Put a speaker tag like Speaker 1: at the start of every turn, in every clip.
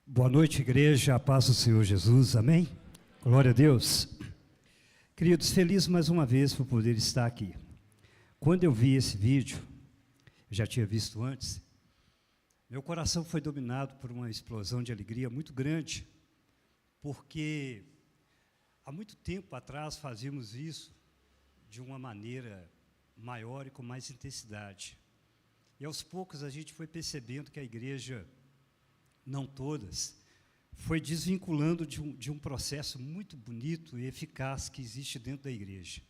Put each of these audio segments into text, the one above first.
Speaker 1: Boa noite, igreja, a paz do Senhor Jesus, amém? Glória a Deus. Queridos, feliz mais uma vez por poder estar aqui. Quando eu vi esse vídeo, eu já tinha visto antes, meu coração foi dominado por uma explosão de alegria muito grande, porque há muito tempo atrás fazíamos isso de uma maneira maior e com mais intensidade. E aos poucos a gente foi percebendo que a igreja, não todas, foi desvinculando de um processo muito bonito e eficaz que existe dentro da igreja,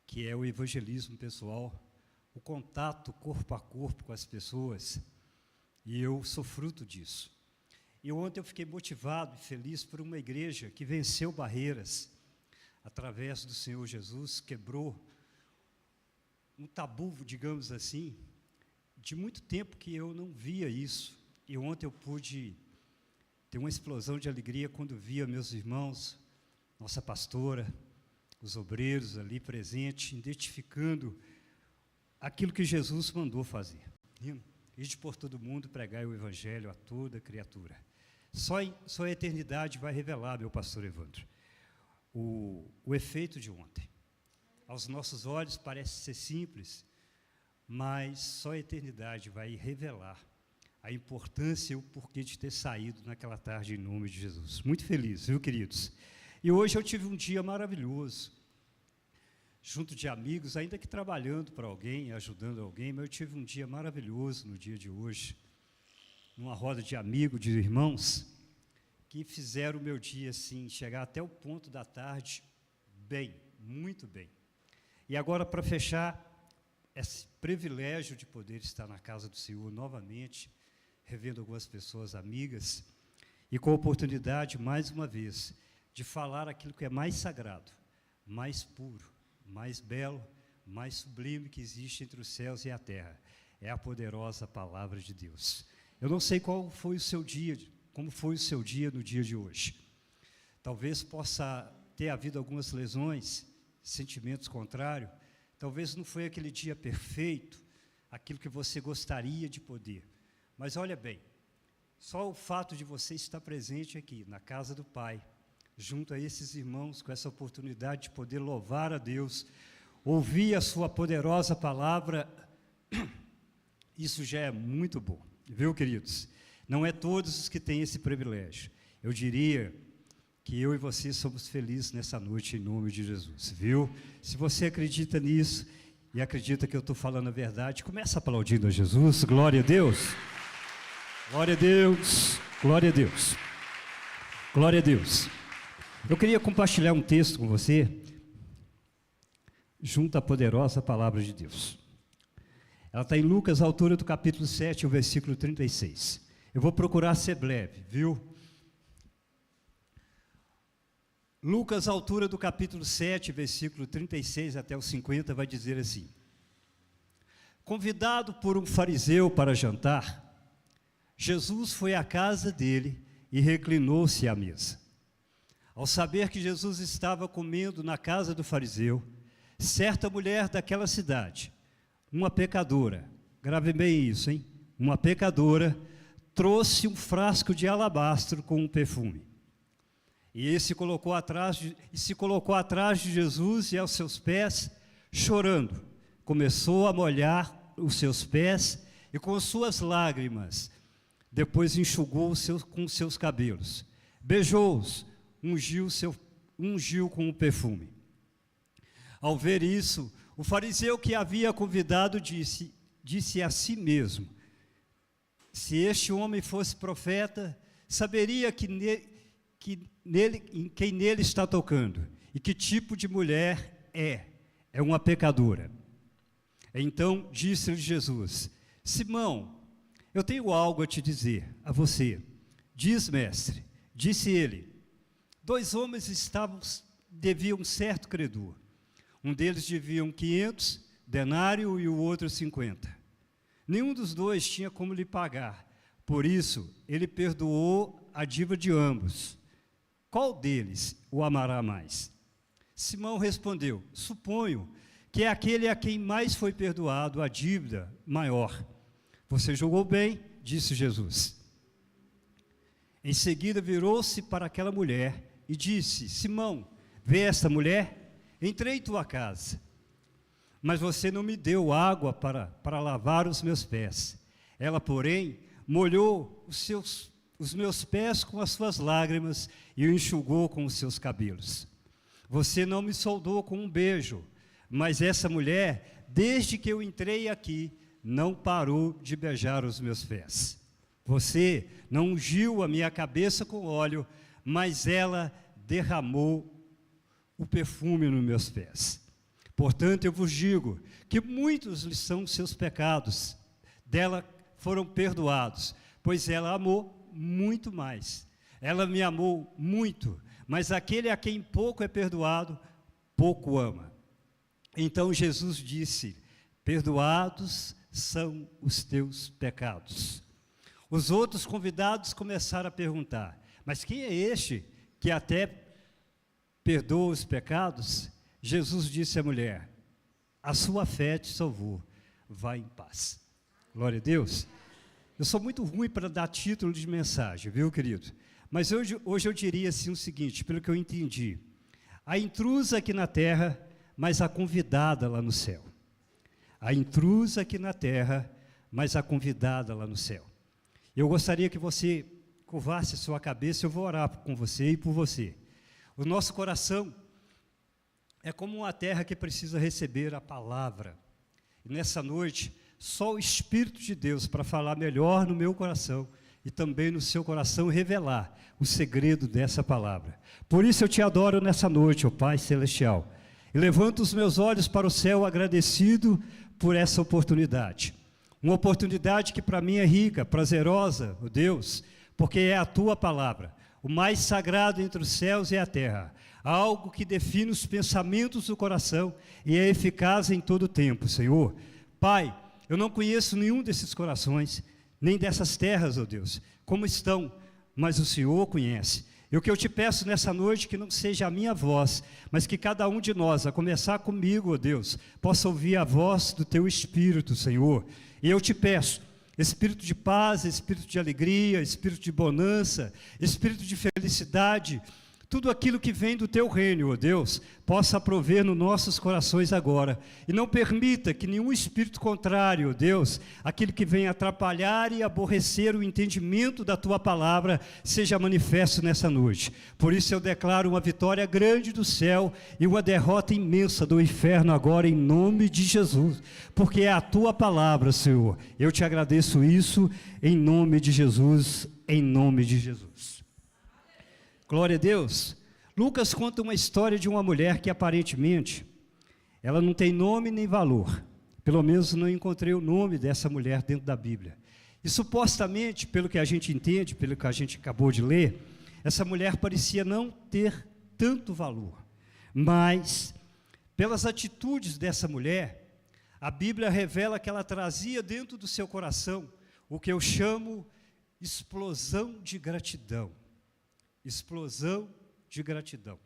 Speaker 1: que é o evangelismo pessoal, o contato corpo a corpo com as pessoas, e eu sou fruto disso. E ontem eu fiquei motivado e feliz por uma igreja que venceu barreiras através do Senhor Jesus, quebrou um tabu, digamos assim, de muito tempo que eu não via isso. E ontem eu pude ter uma explosão de alegria quando via meus irmãos, nossa pastora, os obreiros ali presentes, identificando aquilo que Jesus mandou fazer. Ide por todo mundo, pregai o evangelho a toda criatura. Só a eternidade vai revelar, meu pastor Evandro, o efeito de ontem. Aos nossos olhos parece ser simples, mas só a eternidade vai revelar a importância e o porquê de ter saído naquela tarde em nome de Jesus. Muito feliz, viu, queridos? E hoje eu tive um dia maravilhoso, junto de amigos, ainda que trabalhando para alguém, ajudando alguém, mas eu tive um dia maravilhoso no dia de hoje, numa roda de amigos, de irmãos, que fizeram o meu dia, assim, chegar até o ponto da tarde, bem, muito bem. E agora, para fechar, esse privilégio de poder estar na casa do Senhor novamente, revendo algumas pessoas amigas, e com a oportunidade, mais uma vez, de falar aquilo que é mais sagrado, mais puro, mais belo, mais sublime que existe entre os céus e a terra. É a poderosa palavra de Deus. Eu não sei qual foi o seu dia, como foi o seu dia no dia de hoje. Talvez possa ter havido algumas lesões, sentimentos contrários. Talvez não foi aquele dia perfeito, aquilo que você gostaria de poder. Mas olha bem, só o fato de você estar presente aqui, na casa do Pai, junto a esses irmãos, com essa oportunidade de poder louvar a Deus, ouvir a sua poderosa palavra, isso já é muito bom, viu, queridos? Não é todos os que têm esse privilégio. Eu diria que eu e você somos felizes nessa noite, em nome de Jesus, viu? Se você acredita nisso e acredita que eu estou falando a verdade, começa aplaudindo a Jesus, glória a Deus. Glória a Deus, glória a Deus, glória a Deus. Eu queria compartilhar um texto com você, junto à poderosa palavra de Deus. Ela está em Lucas, a altura do capítulo 7, o versículo 36. Eu vou procurar ser breve, viu? Lucas, a altura do capítulo 7, versículo 36 até o 50, vai dizer assim: convidado por um fariseu para jantar, Jesus foi à casa dele e reclinou-se à mesa. Ao saber que Jesus estava comendo na casa do fariseu, certa mulher daquela cidade, uma pecadora, grave bem isso, hein? Uma pecadora, trouxe um frasco de alabastro com um perfume. E se colocou atrás de Jesus e aos seus pés, chorando. Começou a molhar os seus pés e com suas lágrimas, depois enxugou com seus cabelos. Beijou-os, ungiu com o perfume. Ao ver isso, o fariseu que havia convidado disse a si mesmo: se este homem fosse profeta, saberia em quem nele está tocando, e que tipo de mulher é uma pecadora. Então disse-lhe Jesus: Simão, eu tenho algo a te dizer a você. Diz, mestre. Disse ele: 2 homens deviam um certo credor. Um deles devia 500 denários e o outro 50. Nenhum dos dois tinha como lhe pagar. Por isso, ele perdoou a dívida de ambos. Qual deles o amará mais? Simão respondeu: suponho que é aquele a quem mais foi perdoado a dívida maior. Você julgou bem, disse Jesus. Em seguida virou-se para aquela mulher e disse: Simão, vê esta mulher? Entrei em tua casa, mas você não me deu água para lavar os meus pés. Ela, porém, molhou os meus pés com as suas lágrimas e o enxugou com os seus cabelos. Você não me saudou com um beijo, mas essa mulher, desde que eu entrei aqui, não parou de beijar os meus pés. Você não ungiu a minha cabeça com óleo, mas ela derramou o perfume nos meus pés. Portanto, eu vos digo que muitos lhe são seus pecados, dela foram perdoados, pois ela amou muito mais. Ela me amou muito, mas aquele a quem pouco é perdoado, pouco ama. Então Jesus disse: perdoados são os teus pecados. Os outros convidados começaram a perguntar: mas quem é este que até perdoa os pecados? Jesus disse à mulher: a sua fé te salvou, vá em paz. Glória a Deus. Eu sou muito ruim para dar título de mensagem, viu, querido? Mas hoje eu diria assim o seguinte, pelo que eu entendi: a intrusa aqui na terra, mas a convidada lá no céu. A intrusa aqui na terra, mas a convidada lá no céu. Eu gostaria que você curvasse a sua cabeça, eu vou orar com você e por você. O nosso coração é como uma terra que precisa receber a palavra. E nessa noite, só o Espírito de Deus para falar melhor no meu coração e também no seu coração revelar o segredo dessa palavra. Por isso eu te adoro nessa noite, ó Pai Celestial. E levanto os meus olhos para o céu agradecido por essa oportunidade. Uma oportunidade que para mim é rica, prazerosa, ó Deus, porque é a Tua palavra. O mais sagrado entre os céus e a terra. Algo que define os pensamentos do coração e é eficaz em todo o tempo, Senhor. Pai, eu não conheço nenhum desses corações, nem dessas terras, ó Deus, como estão, mas o Senhor conhece. E o que eu te peço nessa noite, que não seja a minha voz, mas que cada um de nós, a começar comigo, ó Deus, possa ouvir a voz do Teu Espírito, Senhor. E eu te peço, Espírito de paz, Espírito de alegria, Espírito de bonança, Espírito de felicidade, tudo aquilo que vem do Teu reino, ó Deus, possa prover nos nossos corações agora. E não permita que nenhum espírito contrário, ó Deus, aquele que vem atrapalhar e aborrecer o entendimento da Tua palavra, seja manifesto nessa noite. Por isso eu declaro uma vitória grande do céu e uma derrota imensa do inferno agora, em nome de Jesus. Porque é a Tua palavra, Senhor. Eu te agradeço isso em nome de Jesus, em nome de Jesus. Glória a Deus. Lucas conta uma história de uma mulher que aparentemente ela não tem nome nem valor. Pelo menos não encontrei o nome dessa mulher dentro da Bíblia. E supostamente, pelo que a gente entende, pelo que a gente acabou de ler, essa mulher parecia não ter tanto valor. Mas, pelas atitudes dessa mulher, a Bíblia revela que ela trazia dentro do seu coração o que eu chamo explosão de gratidão. Explosão de gratidão.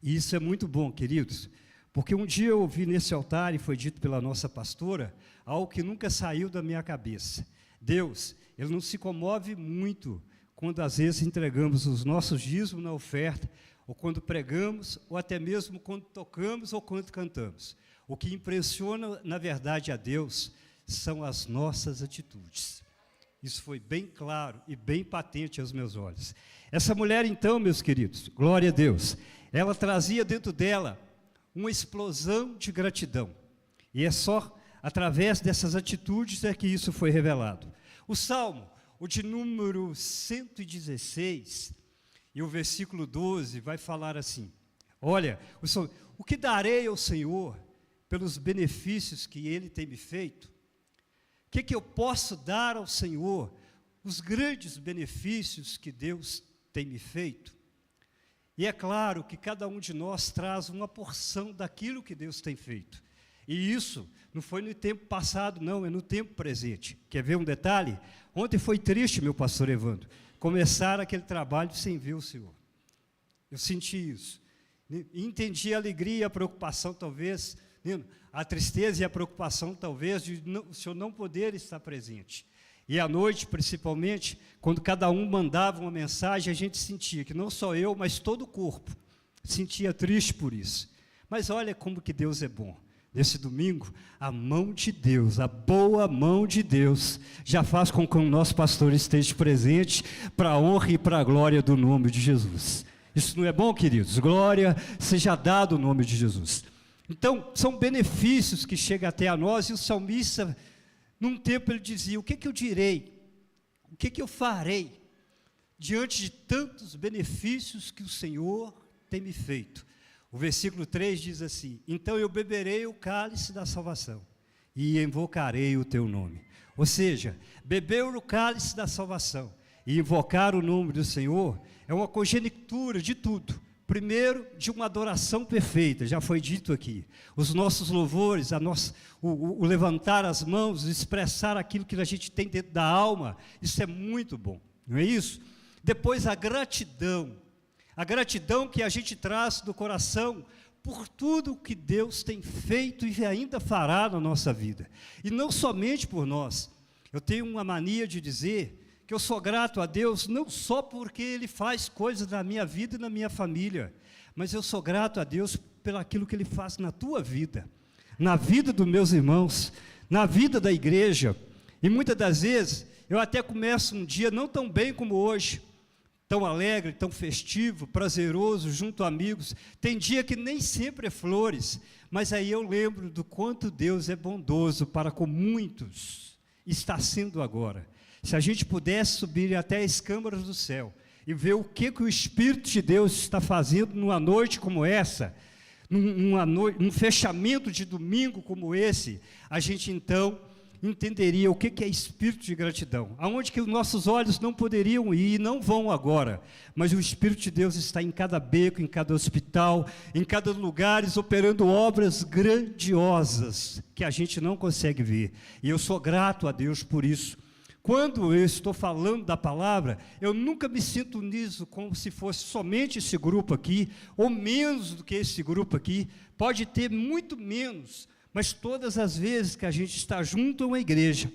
Speaker 1: E isso é muito bom, queridos, porque um dia eu ouvi nesse altar, e foi dito pela nossa pastora, algo que nunca saiu da minha cabeça. Deus, Ele não se comove muito quando às vezes entregamos os nossos dízimos na oferta, ou quando pregamos, ou até mesmo quando tocamos ou quando cantamos. O que impressiona, na verdade, a Deus são as nossas atitudes. Isso foi bem claro e bem patente aos meus olhos. Essa mulher, então, meus queridos, glória a Deus, ela trazia dentro dela uma explosão de gratidão. E é só através dessas atitudes é que isso foi revelado. O Salmo, o de número 116, e o versículo 12, vai falar assim: olha, o que darei ao Senhor pelos benefícios que Ele tem me feito? O que eu posso dar ao Senhor? Os grandes benefícios que Deus tem me feito. E é claro que cada um de nós traz uma porção daquilo que Deus tem feito. E isso não foi no tempo passado, não, é no tempo presente. Quer ver um detalhe? Ontem foi triste, meu pastor Evandro, começar aquele trabalho sem ver o Senhor. Eu senti isso. Entendi a alegria e a preocupação, talvez, a tristeza e a preocupação, talvez, de o Senhor não poder estar presente. E à noite, principalmente, quando cada um mandava uma mensagem, a gente sentia que não só eu, mas todo o corpo sentia triste por isso. Mas olha como que Deus é bom. Nesse domingo, a mão de Deus, a boa mão de Deus, já faz com que o nosso pastor esteja presente para a honra e para a glória do nome de Jesus. Isso não é bom, queridos? Glória seja dada o nome de Jesus. Então, são benefícios que chegam até a nós, e o salmista, num tempo, ele dizia: o que eu direi? O que eu farei diante de tantos benefícios que o Senhor tem me feito? O versículo 3 diz assim: então eu beberei o cálice da salvação e invocarei o teu nome. Ou seja, beber o cálice da salvação e invocar o nome do Senhor é uma conjectura de tudo. Primeiro, de uma adoração perfeita, já foi dito aqui. Os nossos louvores, o levantar as mãos, expressar aquilo que a gente tem dentro da alma, isso é muito bom, não é isso? Depois, a gratidão que a gente traz do coração por tudo que Deus tem feito e ainda fará na nossa vida. E não somente por nós. Eu tenho uma mania de dizer que eu sou grato a Deus não só porque Ele faz coisas na minha vida e na minha família, mas eu sou grato a Deus pelo aquilo que Ele faz na tua vida, na vida dos meus irmãos, na vida da igreja. E muitas das vezes, eu até começo um dia não tão bem como hoje, tão alegre, tão festivo, prazeroso, junto a amigos. Tem dia que nem sempre é flores, mas aí eu lembro do quanto Deus é bondoso para com muitos, está sendo agora. Se a gente pudesse subir até as câmaras do céu e ver o que o Espírito de Deus está fazendo numa noite como essa, num fechamento de domingo como esse, a gente então entenderia o que é espírito de gratidão, aonde que os nossos olhos não poderiam ir e não vão agora, mas o Espírito de Deus está em cada beco, em cada hospital, em cada lugar, operando obras grandiosas que a gente não consegue ver, e eu sou grato a Deus por isso. Quando eu estou falando da palavra, eu nunca me sinto nisso como se fosse somente esse grupo aqui, ou menos do que esse grupo aqui, pode ter muito menos, mas todas as vezes que a gente está junto a uma igreja,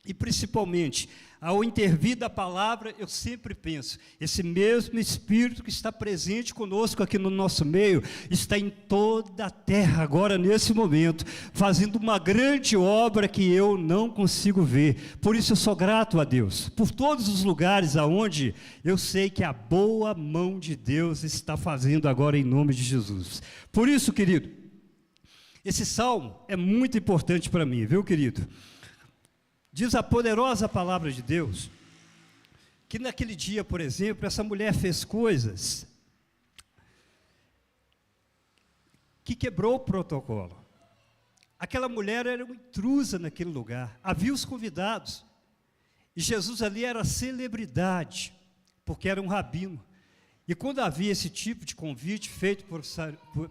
Speaker 1: e principalmente ao intervir da palavra, eu sempre penso, esse mesmo Espírito que está presente conosco aqui no nosso meio, está em toda a terra agora nesse momento, fazendo uma grande obra que eu não consigo ver. Por isso eu sou grato a Deus, por todos os lugares aonde eu sei que a boa mão de Deus está fazendo agora em nome de Jesus. Por isso, querido, esse salmo é muito importante para mim, viu, querido? Diz a poderosa palavra de Deus, que naquele dia, por exemplo, essa mulher fez coisas que quebrou o protocolo. Aquela mulher era uma intrusa naquele lugar, havia os convidados, e Jesus ali era celebridade, porque era um rabino. E quando havia esse tipo de convite feito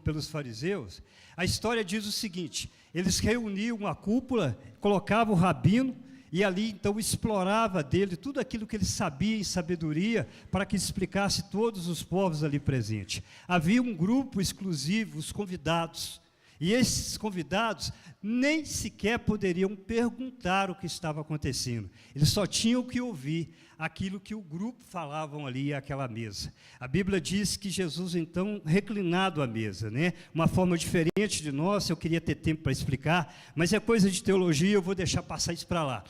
Speaker 1: pelos fariseus, a história diz o seguinte: eles reuniam a cúpula, colocavam o rabino, e ali então explorava dele tudo aquilo que ele sabia em sabedoria, para que explicasse todos os povos ali presentes. Havia um grupo exclusivo, os convidados, e esses convidados nem sequer poderiam perguntar o que estava acontecendo, eles só tinham que ouvir aquilo que o grupo falavam ali àquela mesa. A Bíblia diz que Jesus então reclinado à mesa, né? Uma forma diferente de nós, eu queria ter tempo para explicar, mas é coisa de teologia, eu vou deixar passar isso para lá.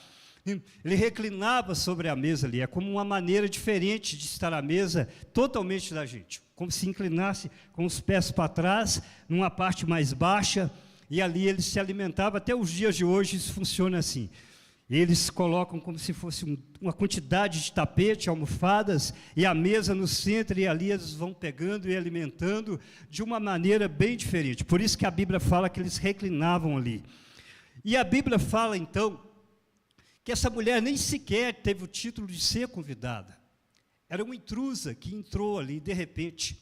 Speaker 1: Ele reclinava sobre a mesa ali, é como uma maneira diferente de estar à mesa totalmente da gente, como se inclinasse com os pés para trás, numa parte mais baixa, e ali ele se alimentava. Até os dias de hoje isso funciona assim. Eles colocam como se fosse uma quantidade de tapete, almofadas, e a mesa no centro, e ali eles vão pegando e alimentando de uma maneira bem diferente. Por isso que a Bíblia fala que eles reclinavam ali. E a Bíblia fala então que essa mulher nem sequer teve o título de ser convidada. Era uma intrusa que entrou ali de repente.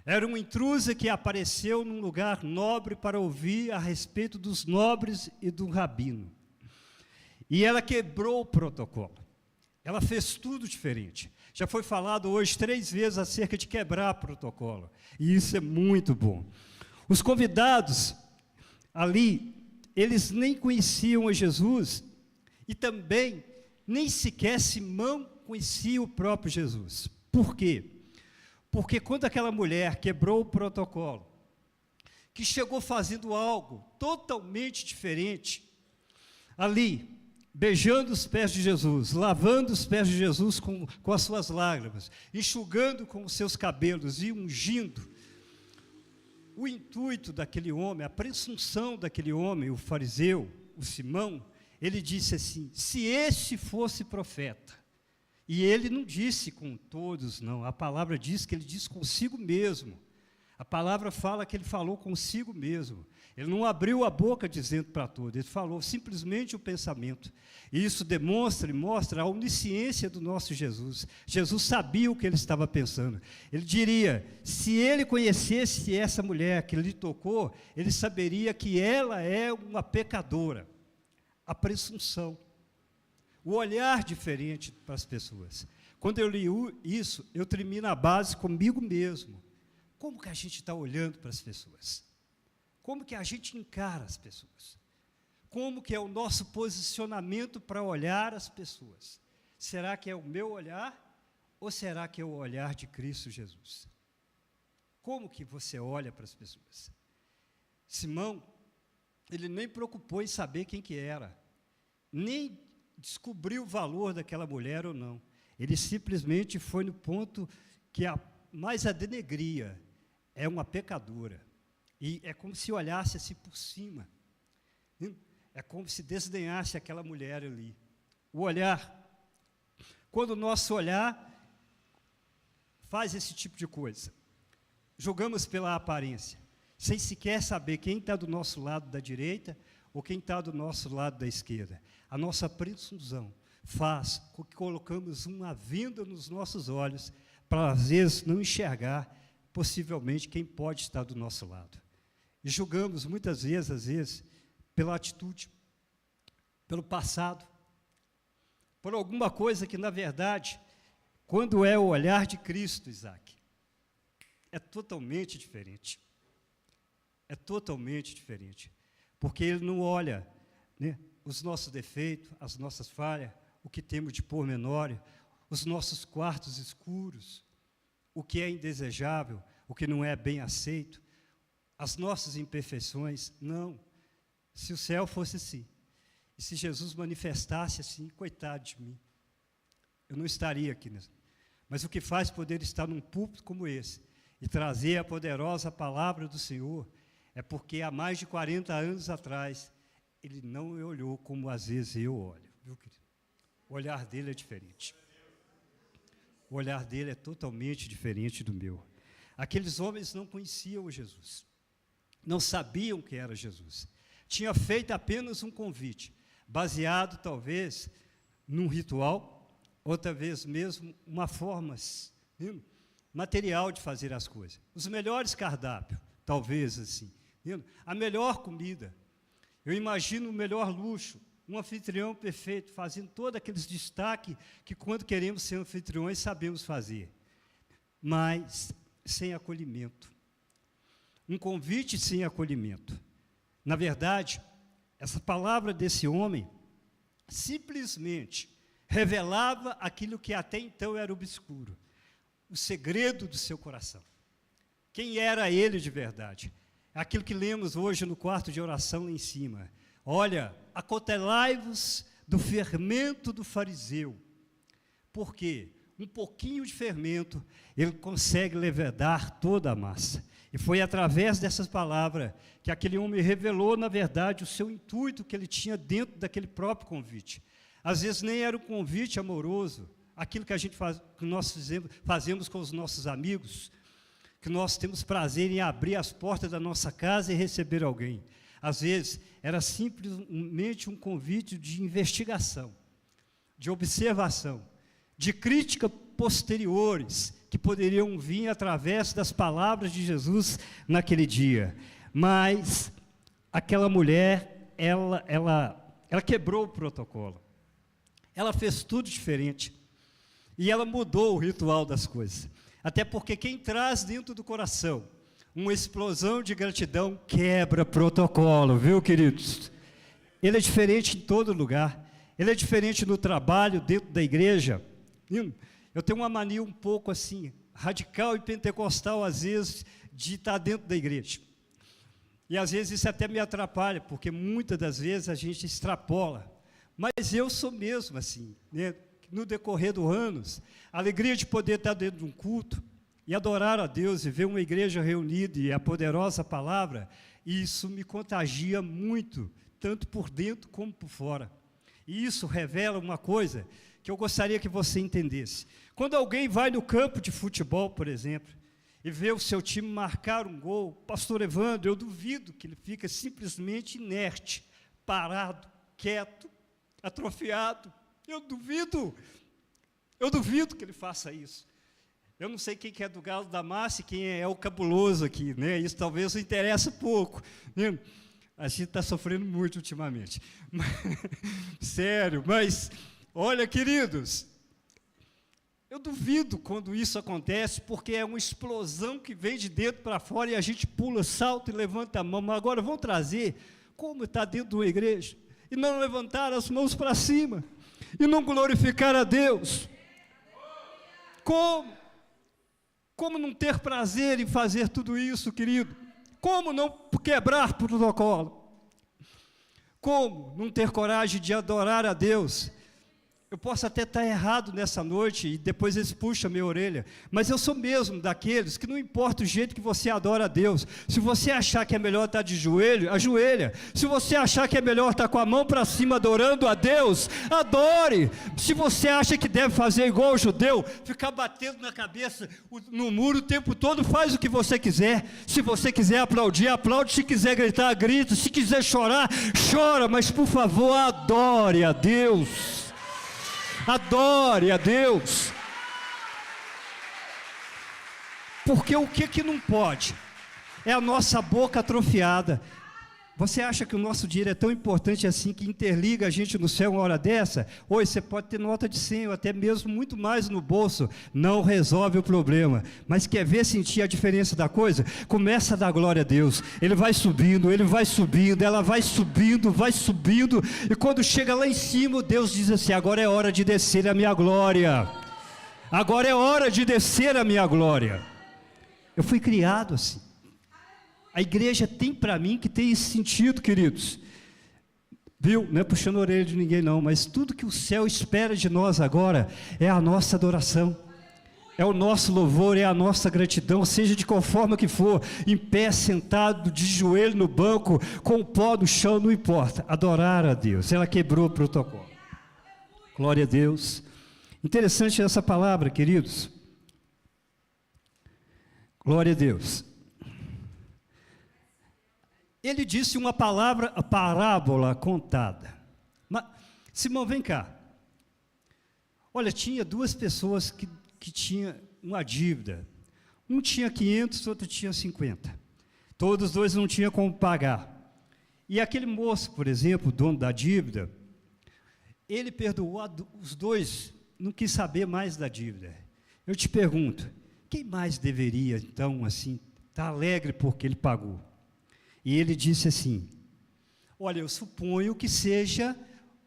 Speaker 1: Era uma intrusa que apareceu num lugar nobre para ouvir a respeito dos nobres e do rabino. E ela quebrou o protocolo. Ela fez tudo diferente. Já foi falado hoje 3 vezes acerca de quebrar protocolo. E isso é muito bom. Os convidados ali, eles nem conheciam a Jesus. E também, nem sequer Simão conhecia o próprio Jesus. Por quê? Porque quando aquela mulher quebrou o protocolo, que chegou fazendo algo totalmente diferente, ali, beijando os pés de Jesus, lavando os pés de Jesus com as suas lágrimas, enxugando com os seus cabelos e ungindo, o intuito daquele homem, a presunção daquele homem, o fariseu, o Simão, ele disse assim: se esse fosse profeta, e ele não disse com todos, não, a palavra diz que ele disse consigo mesmo, a palavra fala que ele falou consigo mesmo, ele não abriu a boca dizendo para todos, ele falou simplesmente o pensamento, e isso demonstra e mostra a onisciência do nosso Jesus. Jesus sabia o que ele estava pensando, ele diria, se ele conhecesse essa mulher que lhe tocou, ele saberia que ela é uma pecadora, a presunção, o olhar diferente para as pessoas. Quando eu li isso, eu tremi na base comigo mesmo. Como que a gente está olhando para as pessoas? Como que a gente encara as pessoas? Como que é o nosso posicionamento para olhar as pessoas? Será que é o meu olhar ou será que é o olhar de Cristo Jesus? Como que você olha para as pessoas? Simão, ele nem preocupou em saber quem que era, nem descobriu o valor daquela mulher ou não. Ele simplesmente foi no ponto que mais a denegria, é uma pecadora. E é como se olhasse assim por cima. É como se desdenhasse aquela mulher ali. O olhar, quando o nosso olhar faz esse tipo de coisa, julgamos pela aparência, sem sequer saber quem está do nosso lado da direita ou quem está do nosso lado da esquerda. A nossa presunção faz com que colocamos uma venda nos nossos olhos para, às vezes, não enxergar possivelmente quem pode estar do nosso lado. E julgamos muitas vezes, às vezes, pela atitude, pelo passado, por alguma coisa que, na verdade, quando é o olhar de Cristo, Isaac, é totalmente diferente. É totalmente diferente. Porque Ele não olha, né, os nossos defeitos, as nossas falhas, o que temos de pormenor, os nossos quartos escuros, o que é indesejável, o que não é bem aceito, as nossas imperfeições. Não. Se o céu fosse assim, e se Jesus manifestasse assim, coitado de mim, eu não estaria aqui. Mas o que faz poder estar num púlpito como esse e trazer a poderosa palavra do Senhor é porque há mais de 40 anos atrás Ele não me olhou como às vezes eu olho, viu, querido? O olhar dele é diferente. O olhar dele é totalmente diferente do meu. Aqueles homens não conheciam Jesus, não sabiam que era Jesus. Tinha feito apenas um convite, baseado talvez num ritual, ou talvez mesmo uma forma material de fazer as coisas. Os melhores cardápios, talvez assim, a melhor comida. Eu imagino o melhor luxo, um anfitrião perfeito, fazendo todos aqueles destaques que quando queremos ser anfitriões sabemos fazer, mas sem acolhimento. Um convite sem acolhimento. Na verdade, essa palavra desse homem simplesmente revelava aquilo que até então era obscuro, o segredo do seu coração. Quem era ele de verdade? Aquilo que lemos hoje no quarto de oração lá em cima. Olha, acautelai-vos do fermento do fariseu. Por quê? Um pouquinho de fermento, ele consegue levedar toda a massa. E foi através dessas palavras que aquele homem revelou, na verdade, o seu intuito que ele tinha dentro daquele próprio convite. Às vezes nem era um convite amoroso, aquilo que a gente que nós fazemos com os nossos amigos, que nós temos prazer em abrir as portas da nossa casa e receber alguém. Às vezes, era simplesmente um convite de investigação, de observação, de crítica posteriores, que poderiam vir através das palavras de Jesus naquele dia. Mas aquela mulher, ela quebrou o protocolo. Ela fez tudo diferente. E ela mudou o ritual das coisas. Até porque quem traz dentro do coração uma explosão de gratidão quebra protocolo, viu, queridos? Ele é diferente em todo lugar. ele é diferente no trabalho, dentro da igreja. Eu tenho uma mania um pouco assim, radical e pentecostal, às vezes, de estar dentro da igreja. E às vezes isso até me atrapalha, porque muitas das vezes a gente extrapola. Mas eu sou mesmo assim, né? No decorrer dos anos, a alegria de poder estar dentro de um culto e adorar a Deus e ver uma igreja reunida e a poderosa palavra, isso me contagia muito, tanto por dentro como por fora. E isso revela uma coisa que eu gostaria que você entendesse. Quando alguém vai no campo de futebol, por exemplo, e vê o seu time marcar um gol, pastor Evandro, eu duvido que ele fica simplesmente inerte, parado, quieto, atrofiado. Eu duvido que ele faça isso. Eu não sei quem que é do Galo da Massa e quem é o cabuloso aqui, né? Isso talvez não interessa pouco, né? A gente está sofrendo muito ultimamente. Sério, mas, olha, queridos, eu duvido quando isso acontece, porque é uma explosão que vem de dentro para fora e a gente pula, salta e levanta a mão. Mas agora vamos trazer como está dentro de uma igreja e não levantar as mãos para cima e não glorificar a Deus. Como não ter prazer em fazer tudo isso, querido? Como não quebrar protocolo? Como não ter coragem de adorar a Deus? Eu posso até estar errado nessa noite e depois eles puxam a minha orelha, mas eu sou mesmo daqueles que não importa o jeito que você adora a Deus. Se você achar que é melhor estar de joelho, ajoelha. Se você achar que é melhor estar com a mão para cima adorando a Deus, adore. Se você acha que deve fazer igual o judeu, ficar batendo na cabeça no muro o tempo todo, faz o que você quiser. Se você quiser aplaudir, aplaude. Se quiser gritar, grita. Se quiser chorar, chora, mas por favor, adore a Deus. Adore a Deus. Porque o que não pode? É a nossa boca atrofiada. Você acha que o nosso dinheiro é tão importante assim, que interliga a gente no céu uma hora dessa? Hoje você pode ter nota de 100 ou até mesmo muito mais no bolso. Não resolve o problema. Mas quer ver, sentir a diferença da coisa? Começa a dar glória a Deus. Ele vai subindo, ela vai subindo. E quando chega lá em cima, Deus diz assim: agora é hora de descer a minha glória. Agora é hora de descer a minha glória. Eu fui criado assim. A igreja tem para mim que tem esse sentido, queridos. Viu? Não é puxando a orelha de ninguém não, mas tudo que o céu espera de nós agora é a nossa adoração. É o nosso louvor, é a nossa gratidão, seja de qual forma que for, em pé, sentado, de joelho no banco, com o pó no chão, não importa. Adorar a Deus. Ela quebrou o protocolo. Glória a Deus. Interessante essa palavra, queridos. Glória a Deus. Ele disse uma palavra, a parábola contada. Mas, Simão, vem cá. Olha, tinha duas pessoas que tinham uma dívida. Um tinha 500, outro tinha 50. Todos os dois não tinham como pagar. E aquele moço, por exemplo, dono da dívida, ele perdoou os dois, não quis saber mais da dívida. Eu te pergunto, quem mais deveria, então, assim, estar alegre porque ele pagou? E ele disse assim: olha, eu suponho que seja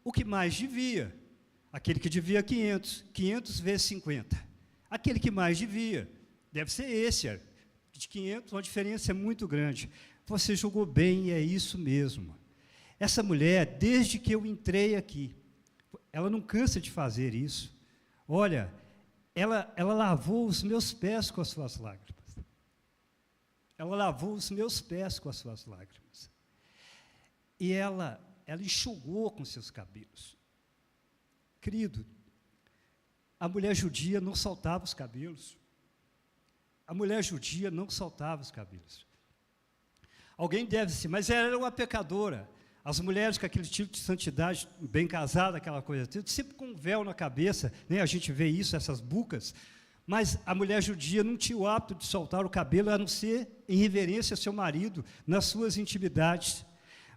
Speaker 1: o que mais devia. Aquele que devia 500 vezes 50. Aquele que mais devia, deve ser esse. De 500, uma diferença é muito grande. Você julgou bem e é isso mesmo. Essa mulher, desde que eu entrei aqui, ela não cansa de fazer isso. Olha, ela lavou os meus pés com as suas lágrimas. Ela lavou os meus pés com as suas lágrimas. E ela enxugou com seus cabelos. Querido, a mulher judia não soltava os cabelos. A mulher judia não soltava os cabelos. Alguém deve ser, mas ela era uma pecadora. As mulheres com aquele tipo de santidade, bem casada, aquela coisa, sempre com um véu na cabeça, né? A gente vê isso, essas bucas. Mas a mulher judia não tinha o hábito de soltar o cabelo, a não ser em reverência ao seu marido, nas suas intimidades.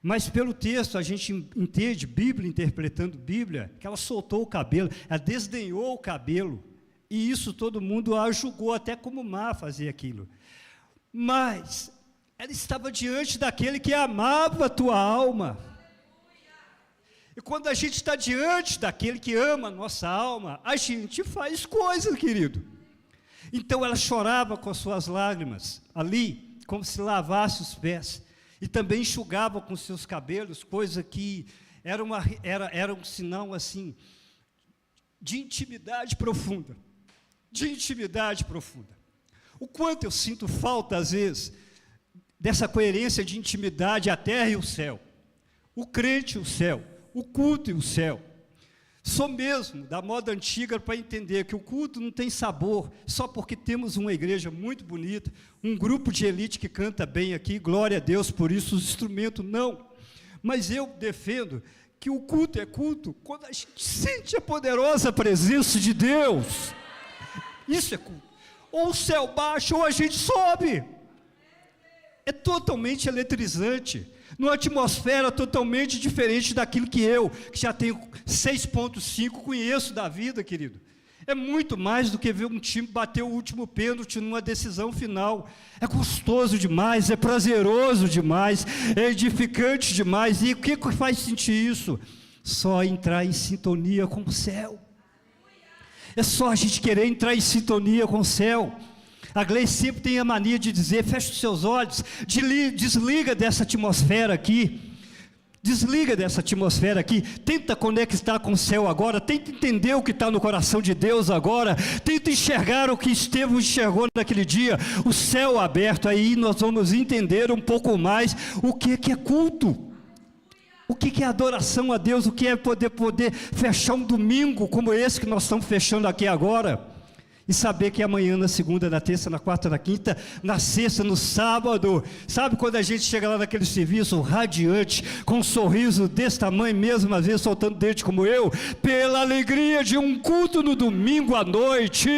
Speaker 1: Mas pelo texto a gente entende, Bíblia, interpretando Bíblia, que ela soltou o cabelo, ela desdenhou o cabelo. E isso todo mundo a julgou até como má fazer aquilo. Mas ela estava diante daquele que amava a tua alma. E quando a gente está diante daquele que ama a nossa alma, a gente faz coisas, querido. Então ela chorava com as suas lágrimas ali, como se lavasse os pés, e também enxugava com seus cabelos, coisa que era um sinal assim, de intimidade profunda, O quanto eu sinto falta, às vezes, dessa coerência de intimidade, a terra e o céu, o crente e o céu, o culto e o céu. Sou mesmo da moda antiga para entender que o culto não tem sabor só porque temos uma igreja muito bonita, um grupo de elite que canta bem aqui, glória a Deus por isso, os instrumentos não. Mas eu defendo que o culto é culto quando a gente sente a poderosa presença de Deus. Isso é culto. Ou o céu baixa ou a gente sobe. É totalmente eletrizante, numa atmosfera totalmente diferente daquilo que já tenho 6,5, conheço da vida, querido. É muito mais do que ver um time bater o último pênalti numa decisão final. É gostoso demais, é prazeroso demais, é edificante demais. E o que faz sentir isso? Só entrar em sintonia com o céu. É só a gente querer entrar em sintonia com o céu. A Gleice sempre tem a mania de dizer, fecha os seus olhos, desliga dessa atmosfera aqui, tenta conectar com o céu agora, tenta entender o que está no coração de Deus agora, tenta enxergar o que Estevão enxergou naquele dia, o céu aberto. Aí nós vamos entender um pouco mais o que é culto, o que é adoração a Deus, o que é poder fechar um domingo como esse que nós estamos fechando aqui agora, e saber que amanhã, na segunda, na terça, na quarta, na quinta, na sexta, no sábado, sabe quando a gente chega lá naquele serviço radiante, com um sorriso desse tamanho mesmo, às vezes soltando dente como eu, pela alegria de um culto no domingo à noite,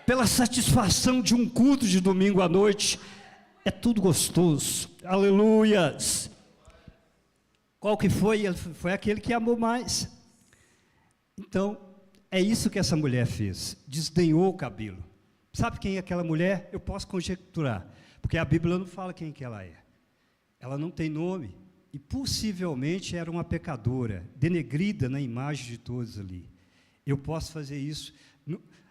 Speaker 1: pela satisfação de um culto de domingo à noite, é tudo gostoso, aleluias. Qual que foi? Foi aquele que amou mais. Então, é isso que essa mulher fez, desdenhou o cabelo. Sabe quem é aquela mulher? Eu posso conjecturar, porque a Bíblia não fala quem que ela é. Ela não tem nome, e possivelmente era uma pecadora, denegrida na imagem de todos ali. Eu posso fazer isso.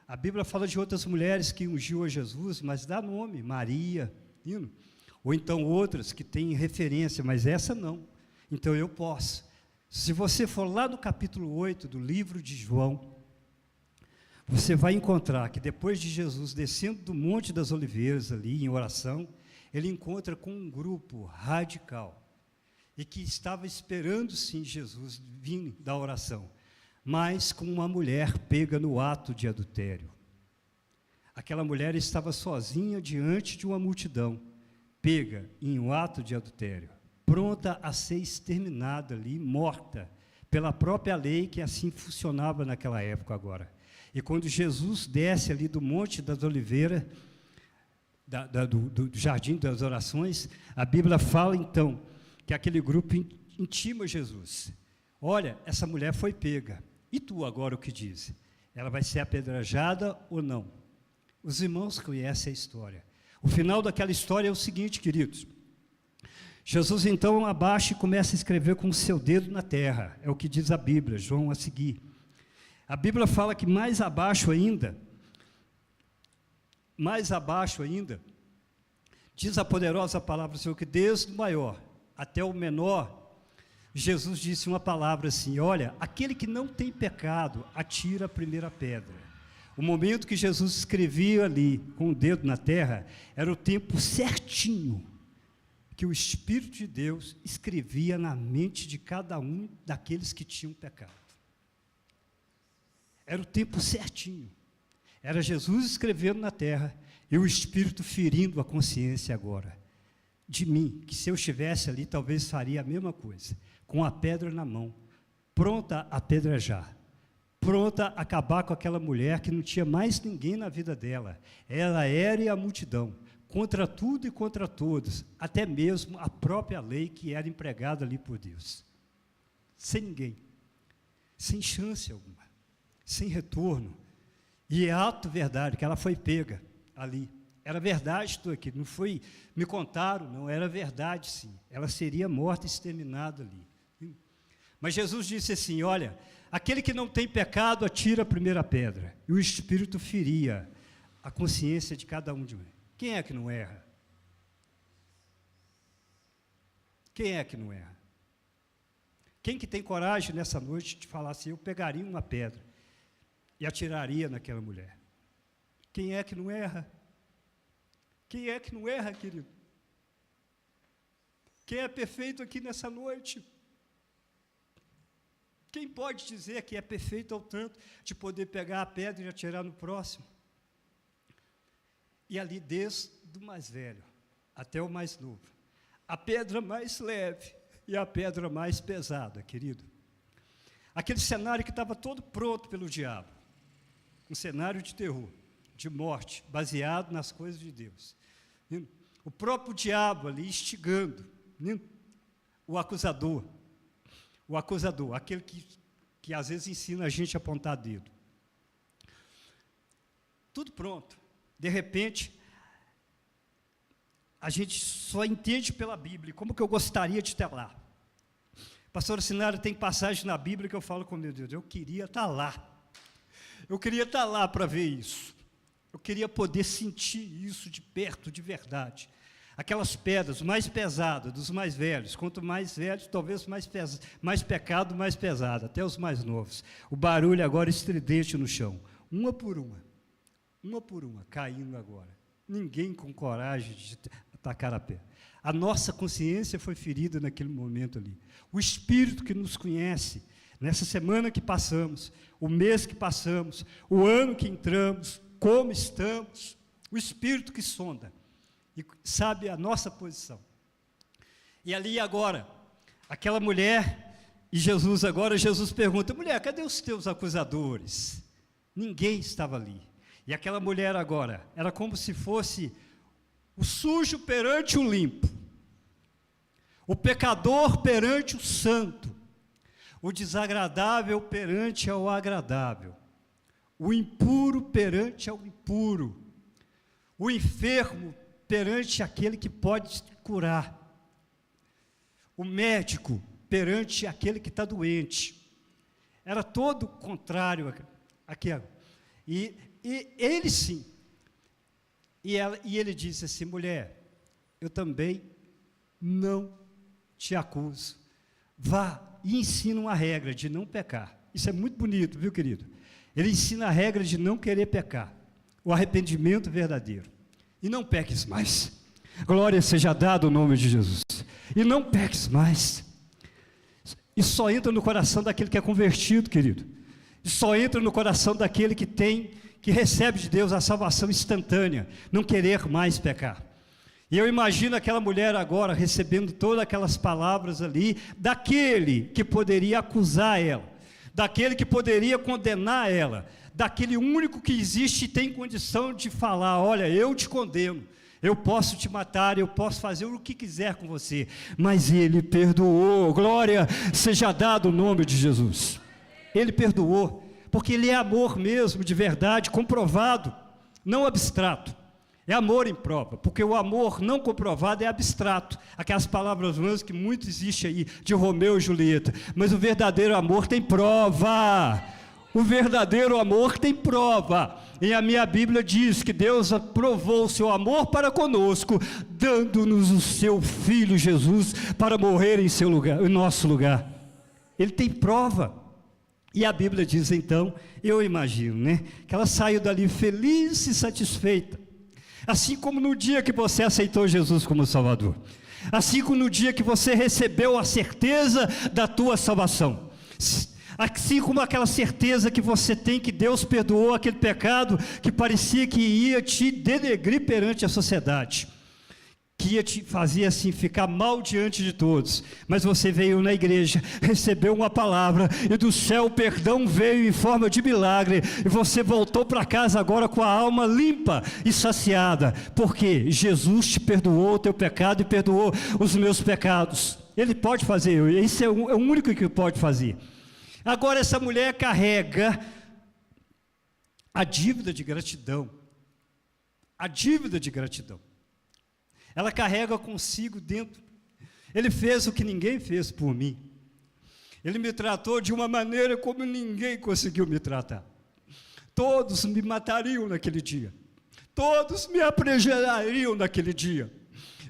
Speaker 1: A Bíblia fala de outras mulheres que ungiu a Jesus, mas dá nome, Maria, ou então outras que têm referência, mas essa não. Então eu posso. Se você for lá no capítulo 8 do livro de João, você vai encontrar que depois de Jesus descendo do Monte das Oliveiras ali em oração, ele encontra com um grupo radical, e que estava esperando sim Jesus vir da oração, mas com uma mulher pega no ato de adultério. Aquela mulher estava sozinha diante de uma multidão, pega em um ato de adultério, pronta a ser exterminada ali, morta, pela própria lei que assim funcionava naquela época agora. E quando Jesus desce ali do Monte das Oliveiras, do Jardim das Orações, a Bíblia fala então, que aquele grupo intima Jesus. Olha, essa mulher foi pega, e tu agora o que diz? Ela vai ser apedrejada ou não? Os irmãos conhecem a história. O final daquela história é o seguinte, queridos. Jesus então abaixa e começa a escrever com o seu dedo na terra, é o que diz a Bíblia, João a seguir. A Bíblia fala que mais abaixo ainda, diz a poderosa palavra do Senhor, que desde o maior até o menor, Jesus disse uma palavra assim, olha, aquele que não tem pecado, atira a primeira pedra. O momento que Jesus escrevia ali, com o dedo na terra, era o tempo certinho, que o Espírito de Deus escrevia na mente de cada um daqueles que tinham pecado. Era o tempo certinho. Era Jesus escrevendo na terra e o Espírito ferindo a consciência agora. De mim, que se eu estivesse ali, talvez faria a mesma coisa, com a pedra na mão, pronta a apedrejar, pronta a acabar com aquela mulher que não tinha mais ninguém na vida dela. Ela era a multidão, contra tudo e contra todos, até mesmo a própria lei que era empregada ali por Deus. Sem ninguém, sem chance alguma, sem retorno. E é ato verdade que ela foi pega ali. Era verdade tudo aquilo, não foi, me contaram, não, era verdade sim. Ela seria morta e exterminada ali. Mas Jesus disse assim: olha, aquele que não tem pecado, atira a primeira pedra. E o Espírito feria a consciência de cada um de nós. Quem é que não erra? Quem é que não erra? Quem que tem coragem nessa noite de falar assim: eu pegaria uma pedra e atiraria naquela mulher? Quem é que não erra? Quem é que não erra, querido? Quem é perfeito aqui nessa noite? Quem pode dizer que é perfeito ao tanto de poder pegar a pedra e atirar no próximo? E ali, desde o mais velho até o mais novo, a pedra mais leve e a pedra mais pesada, querido. Aquele cenário que estava todo pronto pelo diabo, um cenário de terror, de morte, baseado nas coisas de Deus. O próprio diabo ali instigando o acusador, aquele que às vezes ensina a gente a apontar dedo. Tudo pronto. De repente, a gente só entende pela Bíblia, como que eu gostaria de estar lá. Pastor Sinara, tem passagem na Bíblia que eu falo com meu Deus, eu queria estar lá. Eu queria estar lá para ver isso. Eu queria poder sentir isso de perto, de verdade. Aquelas pedras mais pesadas, dos mais velhos, quanto mais velhos, talvez mais pecado, mais pesado, até os mais novos. O barulho agora estridente no chão, uma por uma, caindo agora. Ninguém com coragem de atacar a pedra. A nossa consciência foi ferida naquele momento ali. O Espírito que nos conhece, nessa semana que passamos, o mês que passamos, o ano que entramos, como estamos, o Espírito que sonda e sabe a nossa posição. E ali agora, aquela mulher, e Jesus pergunta: mulher, cadê os teus acusadores? Ninguém estava ali. E aquela mulher agora, era como se fosse o sujo perante o limpo, o pecador perante o santo, o desagradável perante ao agradável, o impuro perante ao impuro, o enfermo perante aquele que pode curar, o médico perante aquele que está doente. Era todo o contrário àquilo. E ele sim. E ele disse assim: mulher, eu também não te acuso. Vá e ensina uma regra de não pecar. Isso é muito bonito, viu, querido? Ele ensina a regra de não querer pecar, o arrependimento verdadeiro. E não peques mais. Glória seja dada ao nome de Jesus. E não peques mais. Isso só entra no coração daquele que é convertido, querido. Isso só entra no coração daquele que recebe de Deus a salvação instantânea, não querer mais pecar. E eu imagino aquela mulher agora recebendo todas aquelas palavras ali, daquele que poderia acusar ela, daquele que poderia condenar ela, daquele único que existe e tem condição de falar: olha, eu te condeno, eu posso te matar, eu posso fazer o que quiser com você, mas ele perdoou. Glória seja dado o nome de Jesus. Ele perdoou, porque ele é amor mesmo, de verdade, comprovado, não abstrato. É amor em prova, porque o amor não comprovado é abstrato. Aquelas palavras vãs que muito existe aí, de Romeu e Julieta. Mas o verdadeiro amor tem prova. O verdadeiro amor tem prova. E a minha Bíblia diz que Deus provou o seu amor para conosco, dando-nos o seu Filho Jesus para morrer em seu lugar, em nosso lugar. Ele tem prova. E a Bíblia diz então, eu imagino, né, que ela saiu dali feliz e satisfeita. Assim como no dia que você aceitou Jesus como Salvador, assim como no dia que você recebeu a certeza da tua salvação, assim como aquela certeza que você tem que Deus perdoou aquele pecado que parecia que ia te denegrir perante a sociedade, que ia te fazer assim, ficar mal diante de todos, mas você veio na igreja, recebeu uma palavra, e do céu o perdão veio em forma de milagre, e você voltou para casa agora com a alma limpa e saciada, porque Jesus te perdoou o teu pecado e perdoou os meus pecados. Ele pode fazer, esse é o único que pode fazer. Agora essa mulher carrega a dívida de gratidão, ela carrega consigo dentro. Ele fez o que ninguém fez por mim. Ele me tratou de uma maneira como ninguém conseguiu me tratar. Todos me matariam naquele dia. Todos me apedrejariam naquele dia.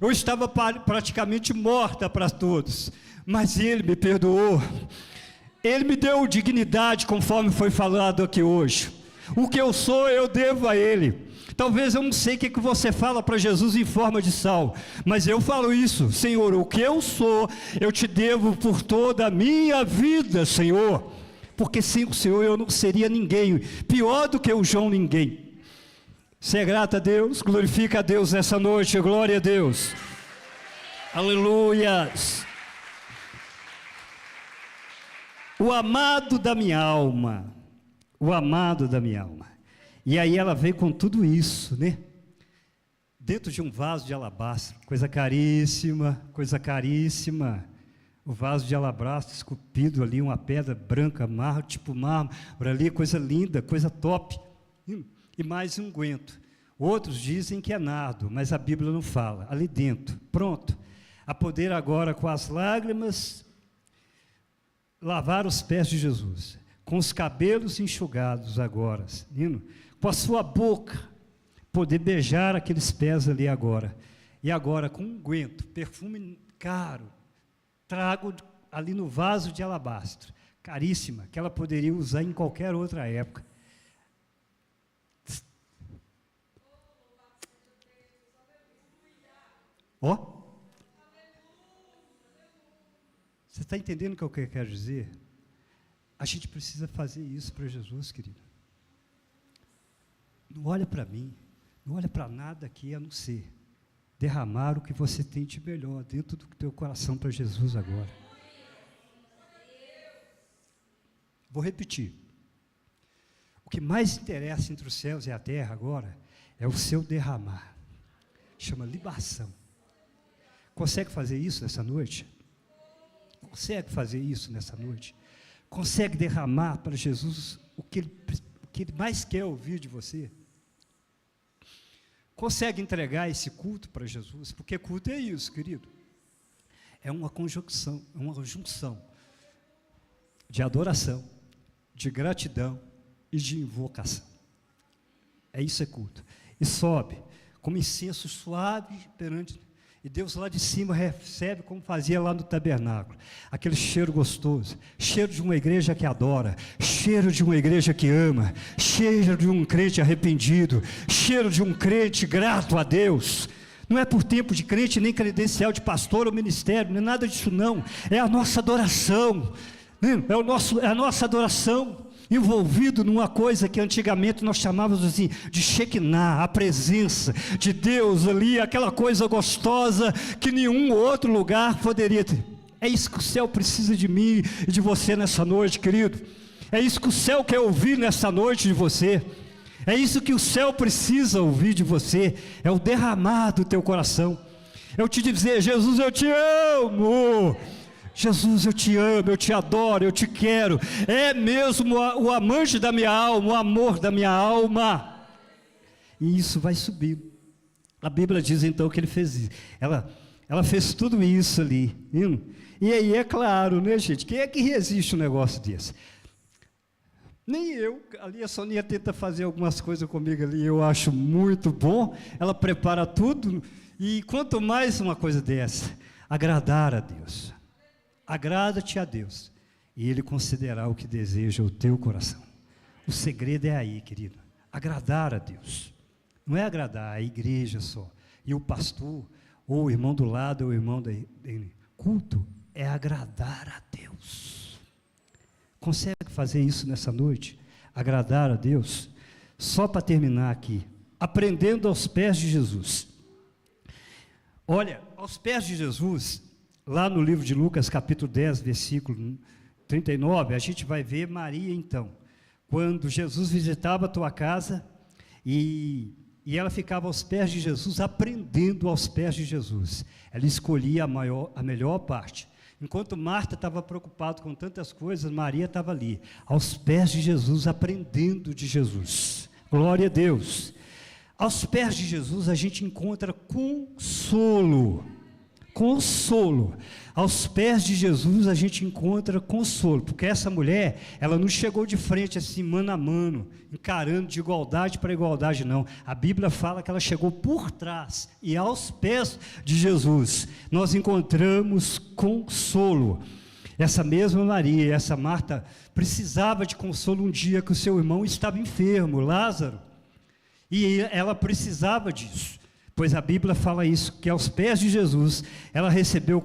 Speaker 1: Eu estava praticamente morta para todos, mas Ele me perdoou. Ele me deu dignidade, conforme foi falado aqui hoje. O que eu sou, eu devo a Ele. Talvez eu não sei o que você fala para Jesus em forma de sal, mas eu falo isso: Senhor, o que eu sou, eu te devo por toda a minha vida, Senhor, porque sem o Senhor eu não seria ninguém, pior do que o João ninguém. Você é grato a Deus? Glorifica a Deus nessa noite, glória a Deus. Aleluias. O amado da minha alma, o amado da minha alma. E aí ela veio com tudo isso, né? Dentro de um vaso de alabastro, coisa caríssima, coisa caríssima. O vaso de alabastro esculpido ali, uma pedra branca, tipo mármore, ali, coisa linda, coisa top. E mais um unguento. Outros dizem que é nardo, mas a Bíblia não fala. Ali dentro, pronto. A poder agora, com as lágrimas, lavar os pés de Jesus. Com os cabelos enxugados agora, com a sua boca, poder beijar aqueles pés ali agora. E agora, com unguento, perfume caro, trago ali no vaso de alabastro, caríssima, que ela poderia usar em qualquer outra época. Ó, você está entendendo o que eu quero dizer? A gente precisa fazer isso para Jesus, querido. Não olha para mim, não olha para nada aqui a não ser derramar o que você tem de melhor dentro do teu coração para Jesus agora. Vou repetir. O que mais interessa entre os céus e a terra agora é o seu derramar. Chama libação. Consegue fazer isso nessa noite? Consegue fazer isso nessa noite? Consegue derramar para Jesus o que ele mais quer ouvir de você? Consegue entregar esse culto para Jesus? Porque culto é isso, querido. É uma conjunção, é uma junção de adoração, de gratidão e de invocação. É isso, é culto. E sobe como incenso suave perante, e Deus lá de cima recebe como fazia lá no tabernáculo, aquele cheiro gostoso, cheiro de uma igreja que adora, cheiro de uma igreja que ama, cheiro de um crente arrependido, cheiro de um crente grato a Deus. Não é por tempo de crente, nem credencial de pastor ou ministério, não é nada disso não, é a nossa adoração, é a nossa adoração, envolvido numa coisa que antigamente nós chamávamos assim, de Shekinah, a presença de Deus ali, aquela coisa gostosa que nenhum outro lugar poderia ter. É isso que o céu precisa de mim e de você nessa noite, querido. É isso que o céu quer ouvir nessa noite de você. É isso que o céu precisa ouvir de você. É o derramar do teu coração. Eu te dizer: Jesus, eu te amo. Jesus, eu te amo, eu te adoro, eu te quero. É mesmo o amante da minha alma, o amor da minha alma. E isso vai subir. A Bíblia diz então que ele fez isso. Ela fez tudo isso ali. E aí é claro, né, gente? Quem é que resiste a um negócio desse? Nem eu. Ali a Soninha tenta fazer algumas coisas comigo ali, eu acho muito bom. Ela prepara tudo. E quanto mais uma coisa dessa, agradar a Deus. Agrada-te a Deus, e Ele concederá o que deseja o teu coração. O segredo é aí, querido, agradar a Deus. Não é agradar a igreja só, e o pastor, ou o irmão do lado, ou o irmão dele. Culto é agradar a Deus. Consegue fazer isso nessa noite? Agradar a Deus? Só para terminar aqui, aprendendo aos pés de Jesus. Olha, aos pés de Jesus, lá no livro de Lucas, capítulo 10, versículo 39, a gente vai ver Maria então, quando Jesus visitava a tua casa, e ela ficava aos pés de Jesus, aprendendo aos pés de Jesus. Ela escolhia a melhor parte. Enquanto Marta estava preocupada com tantas coisas, Maria estava ali, aos pés de Jesus, aprendendo de Jesus. Glória a Deus. Aos pés de Jesus a gente encontra consolo. Consolo. Aos pés de Jesus a gente encontra consolo, porque essa mulher, ela não chegou de frente assim, mano a mano, encarando de igualdade para igualdade, não. A Bíblia fala que ela chegou por trás, e aos pés de Jesus nós encontramos consolo. Essa mesma Maria, essa Marta, precisava de consolo um dia que o seu irmão estava enfermo, Lázaro, e ela precisava disso. Pois a Bíblia fala isso, que aos pés de Jesus, ela recebeu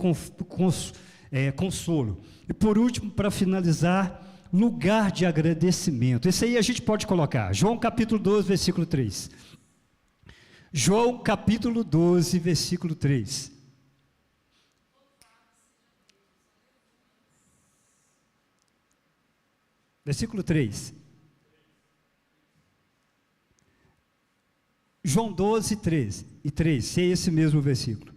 Speaker 1: consolo. E por último, para finalizar, lugar de agradecimento. Esse aí a gente pode colocar, João capítulo 12, versículo 3. João capítulo 12, versículo 3. Versículo 3. João 12, 13 e 3, se é esse mesmo versículo.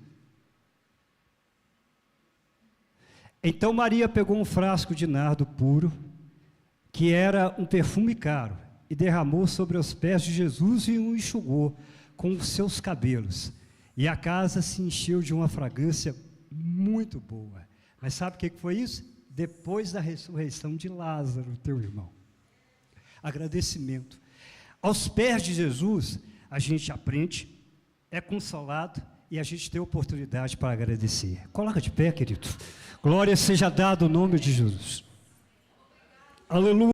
Speaker 1: Então Maria pegou um frasco de nardo puro, que era um perfume caro, e derramou sobre os pés de Jesus e o enxugou com os seus cabelos. E a casa se encheu de uma fragrância muito boa. Mas sabe o que foi isso? Depois da ressurreição de Lázaro, teu irmão. Agradecimento. Aos pés de Jesus, a gente aprende, é consolado e a gente tem oportunidade para agradecer. Coloca de pé, querido. Glória seja dada ao nome de Jesus. Aleluia.